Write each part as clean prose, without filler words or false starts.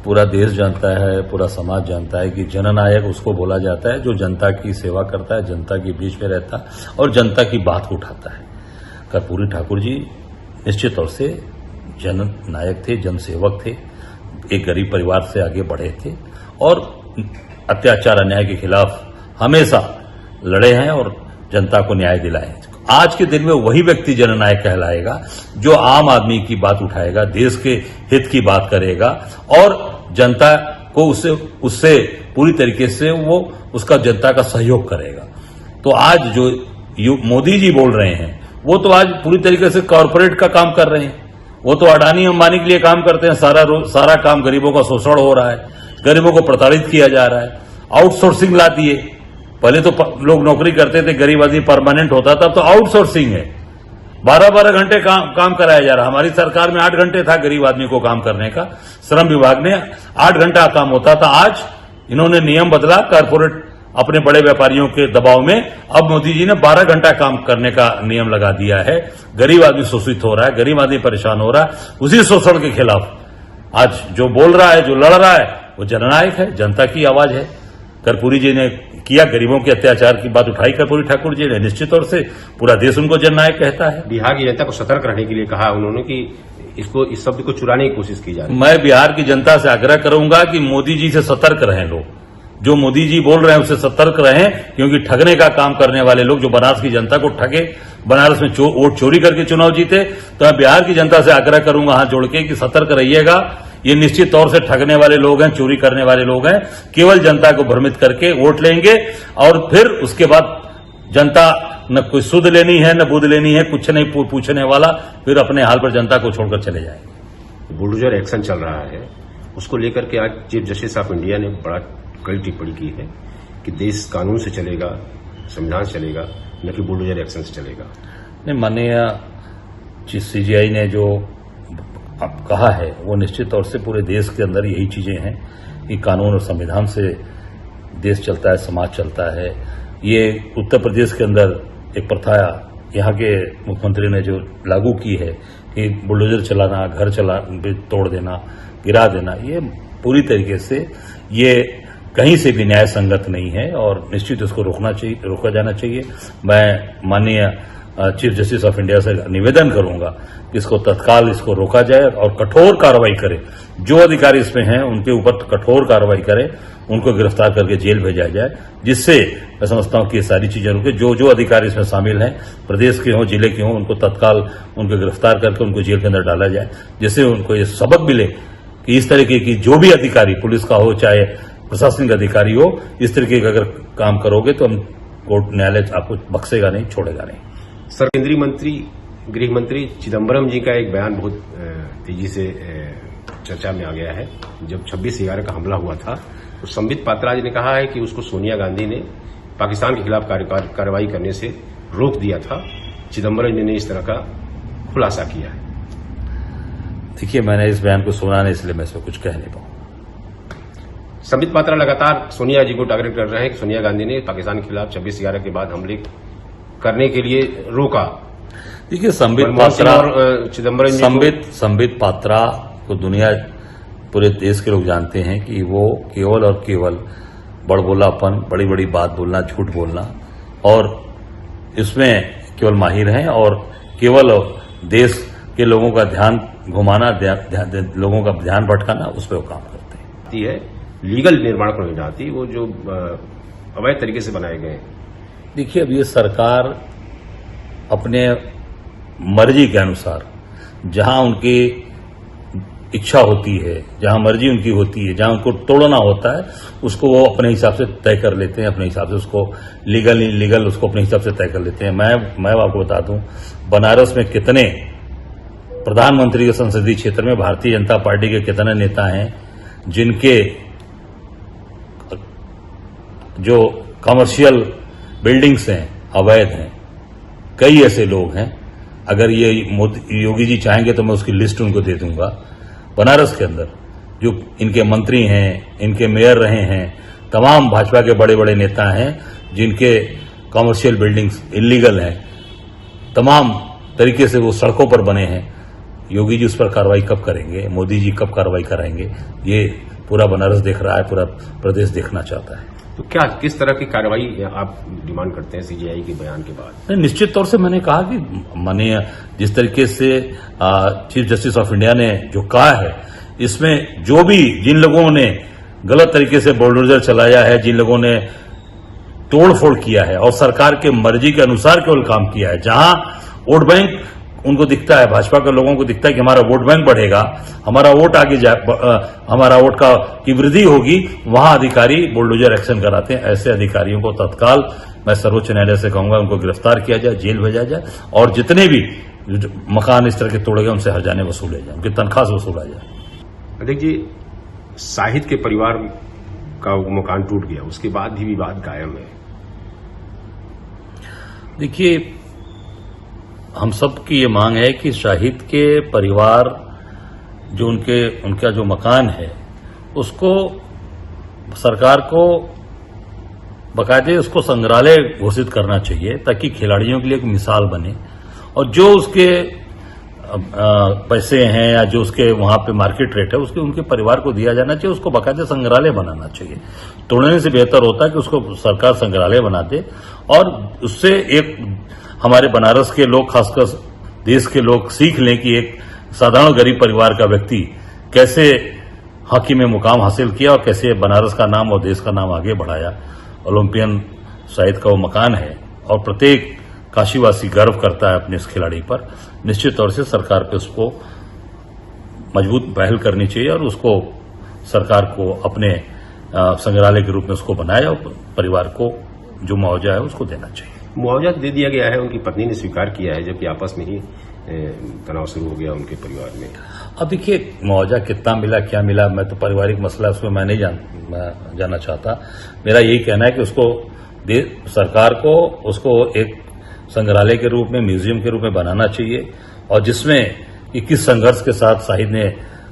पूरा देश जानता है, पूरा समाज जानता है कि जननायक उसको बोला जाता है जो जनता की सेवा करता है, जनता के बीच में रहता है और जनता की बात को उठाता है। कर्पूरी ठाकुर जी निश्चित तौर से जननायक थे, जनसेवक थे, एक गरीब परिवार से आगे बढ़े थे और अत्याचार अन्याय के खिलाफ हमेशा लड़े हैं और जनता को न्याय दिलाए हैं। आज के दिन में वही व्यक्ति जननायक कहलाएगा जो आम आदमी की बात उठाएगा, देश के हित की बात करेगा और जनता को उससे पूरी तरीके से वो उसका जनता का सहयोग करेगा। तो आज जो मोदी जी बोल रहे हैं वो तो आज पूरी तरीके से कॉरपोरेट का काम कर रहे हैं। वो तो अडानी अंबानी के लिए काम करते हैं। सारा काम गरीबों का शोषण हो रहा है, गरीबों को प्रताड़ित किया जा रहा है, आउटसोर्सिंग ला दिए। पहले तो लोग नौकरी करते थे, गरीब आदमी परमानेंट होता था, तो आउटसोर्सिंग है। 12-12 घंटे काम कराया जा रहा। हमारी सरकार में 8 घंटे था गरीब आदमी को काम करने का, श्रम विभाग ने 8 घंटा काम होता था। आज इन्होंने नियम बदला, कॉर्पोरेट अपने बड़े व्यापारियों के दबाव में अब मोदी जी ने 12 घंटा काम करने का नियम लगा दिया है। गरीब आदमी शोषित हो रहा है, गरीब आदमी परेशान हो रहा है। उसी शोषण के खिलाफ आज जो बोल रहा है, जो लड़ रहा है, वो जननायक है, जनता की आवाज है। कर्पूरी जी ने किया, गरीबों के अत्याचार की बात उठाई कर्पूरी ठाकुर जी ने। निश्चित तौर से पूरा देश उनको जननायक कहता है। बिहार की जनता को सतर्क रहने के लिए कहा उन्होंने कि इस शब्द को चुराने की कोशिश की जा रही है। मैं बिहार की जनता से आग्रह करूंगा कि मोदी जी से सतर्क रहें। लोग जो मोदी जी बोल रहे हैं उससे सतर्क रहें, क्योंकि ठगने का काम करने वाले लोग जो बनारस की जनता को ठगे, बनारस में वोट चोरी करके चुनाव जीते, तो मैं बिहार की जनता से आग्रह करूंगा हाथ जोड़ के कि सतर्क रहिएगा। ये निश्चित तौर से ठगने वाले लोग हैं, चोरी करने वाले लोग हैं। केवल जनता को भ्रमित करके वोट लेंगे और फिर उसके बाद जनता न कोई सुध लेनी है न बुध लेनी है, कुछ नहीं पूछने वाला, फिर अपने हाल पर जनता को छोड़कर चले जाएंगे। बुलडोजर एक्शन चल रहा है, उसको लेकर के आज चीफ जस्टिस ऑफ इंडिया ने बड़ा कड़ी टिप्पणी की है कि देश कानून से चलेगा, संविधान से चलेगा, न कि बुलडोजर एक्शन से चलेगा। नहीं, माननीय सीजीआई ने जो अब कहा है वो निश्चित तौर से पूरे देश के अंदर यही चीजें हैं कि कानून और संविधान से देश चलता है, समाज चलता है। ये उत्तर प्रदेश के अंदर एक प्रथा यहाँ के मुख्यमंत्री ने जो लागू की है कि बुलडोजर चलाना, घर तोड़ देना, गिरा देना, ये पूरी तरीके से ये कहीं से भी न्याय संगत नहीं है और निश्चित इसको रोका जाना चाहिए। मैं माननीय चीफ जस्टिस ऑफ इंडिया से निवेदन करूंगा कि इसको तत्काल इसको रोका जाए और कठोर कार्रवाई करे। जो अधिकारी इसमें हैं उनके ऊपर कठोर कार्रवाई करे, उनको गिरफ्तार करके जेल भेजा जाए, जिससे मैं समझता हूं कि ये सारी चीजें रुके। जो अधिकारी इसमें शामिल हैं, प्रदेश के हों, जिले के हों, उनको तत्काल उनको गिरफ्तार करके उनको जेल के अंदर डाला जाए, जिससे उनको ये सबक मिले कि इस तरीके की जो भी अधिकारी, पुलिस का हो चाहे प्रशासनिक अधिकारी हो, इस तरीके का अगर काम करोगे तो हम कोर्ट न्यायालय आपको बख्शेगा नहीं, छोड़ेगा नहीं। सर, केंद्रीय मंत्री गृह मंत्री चिदम्बरम जी का एक बयान बहुत तेजी से चर्चा में आ गया है। जब 26/11 का हमला हुआ था तो संबित पात्रा जी ने कहा है कि उसको सोनिया गांधी ने पाकिस्तान के खिलाफ कार्रवाई करने से रोक दिया था। चिदम्बरम जी ने इस तरह का खुलासा किया है। देखिए, मैंने इस बयान को सुना नहीं, इसलिए मैं इसमें कुछ कह नहीं पाऊं। संबित पात्रा लगातार सोनिया जी को टारगेट कर रहे हैं कि सोनिया गांधी ने पाकिस्तान के खिलाफ 26/11 के बाद हमले करने के लिए रोका। देखिए, संबित पात्रा को दुनिया, पूरे देश के लोग जानते हैं कि वो केवल और केवल बड़बोलापन, बड़ी बड़ी बात बोलना, झूठ बोलना और इसमें केवल माहिर हैं और केवल देश के लोगों का ध्यान घुमाना, लोगों का ध्यान भटकाना, उस पर वो काम करते हैं। लीगल निर्माण को नहीं चाहती, वो जो अवैध तरीके से बनाए गए हैं। देखिए, अब ये सरकार अपने मर्जी के अनुसार जहां उनकी इच्छा होती है, जहां मर्जी उनकी होती है, जहां उनको तोड़ना होता है, उसको वो अपने हिसाब से तय कर लेते हैं, अपने हिसाब से उसको लीगल इलीगल उसको अपने हिसाब से तय कर लेते हैं। मैं आपको बता दूं, बनारस में कितने प्रधानमंत्री के संसदीय क्षेत्र में भारतीय जनता पार्टी के कितने नेता हैं जिनके जो कमर्शियल बिल्डिंग्स हैं अवैध हैं। कई ऐसे लोग हैं, अगर ये योगी जी चाहेंगे तो मैं उसकी लिस्ट उनको दे दूंगा। बनारस के अंदर जो इनके मंत्री हैं, इनके मेयर रहे हैं, तमाम भाजपा के बड़े बड़े नेता हैं जिनके कमर्शियल बिल्डिंग्स इलीगल हैं, तमाम तरीके से वो सड़कों पर बने हैं। योगी जी उस पर कार्रवाई कब करेंगे, मोदी जी कब कार्रवाई कराएंगे, ये पूरा बनारस देख रहा है, पूरा प्रदेश देखना चाहता है। तो क्या किस तरह की कार्रवाई आप डिमांड करते हैं सीजेआई के बयान के बाद? निश्चित तौर से मैंने कहा कि माननीय जिस तरीके से चीफ जस्टिस ऑफ इंडिया ने जो कहा है, इसमें जो भी जिन लोगों ने गलत तरीके से बुलडोजर चलाया है, जिन लोगों ने तोड़फोड़ किया है और सरकार के मर्जी के अनुसार केवल काम किया है, जहां वोट बैंक उनको दिखता है, भाजपा के लोगों को दिखता है कि हमारा वोट बैंक बढ़ेगा, हमारा वोट आगे हमारा वोट की वृद्धि होगी, वहां अधिकारी बुलडोजर एक्शन कराते हैं। ऐसे अधिकारियों को तत्काल मैं सर्वोच्च न्यायालय से कहूंगा उनको गिरफ्तार किया जाए, जेल भेजा जाए और जितने भी मकान इस तरह के तोड़े गए उनसे हर्जाने वसूले जाए, उनकी तनख्वाह से वसूला जाए। अध्यक्ष जी, शाहिद के परिवार का मकान टूट गया, उसके बाद भी विवाद कायम है। देखिए, हम सब की ये मांग है कि शाहिद के परिवार जो उनका जो मकान है उसको सरकार को बाकायदे उसको संग्रहालय घोषित करना चाहिए, ताकि खिलाड़ियों के लिए एक मिसाल बने और जो उसके पैसे हैं या जो उसके वहां पे मार्केट रेट है उसके उनके परिवार को दिया जाना चाहिए, उसको बाकायदे संग्रहालय बनाना चाहिए। तोड़ने से बेहतर होता है कि उसको सरकार संग्रहालय बना दे और उससे एक हमारे बनारस के लोग, खासकर देश के लोग सीख लें कि एक साधारण गरीब परिवार का व्यक्ति कैसे हॉकी में मुकाम हासिल किया और कैसे बनारस का नाम और देश का नाम आगे बढ़ाया। ओलंपियन शाहिद का वो मकान है और प्रत्येक काशीवासी गर्व करता है अपने इस खिलाड़ी पर। निश्चित तौर से सरकार पे उसको मजबूत पहल करनी चाहिए और उसको सरकार को अपने संग्रहालय के रूप में उसको बनाया और परिवार को जो मुआवजा है उसको देना चाहिए। मुआवजा दे दिया गया है, उनकी पत्नी ने स्वीकार किया है, जबकि आपस में ही तनाव शुरू हो गया उनके परिवार में। अब देखिए, मुआवजा कितना मिला क्या मिला, मैं तो पारिवारिक मसला उसमें मैं नहीं जानना चाहता। मेरा यही कहना है कि उसको सरकार को उसको एक संग्रहालय के रूप में, म्यूजियम के रूप में बनाना चाहिए और जिसमें कि किस संघर्ष के साथ शाहिद ने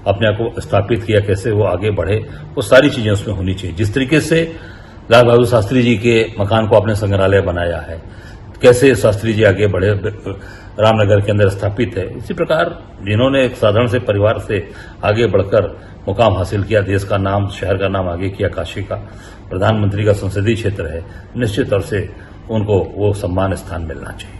अपने आप को स्थापित किया, कैसे वो आगे बढ़े, वो सारी चीजें उसमें होनी चाहिए। जिस तरीके से लाल बहादुर शास्त्री जी के मकान को आपने संग्रहालय बनाया है, कैसे शास्त्री जी आगे बढ़े, रामनगर के अंदर स्थापित है, इसी प्रकार जिन्होंने एक साधारण से परिवार से आगे बढ़कर मुकाम हासिल किया, देश का नाम, शहर का नाम आगे किया, काशी का प्रधानमंत्री का संसदीय क्षेत्र है, निश्चित तौर से उनको वो सम्मान स्थान मिलना चाहिए।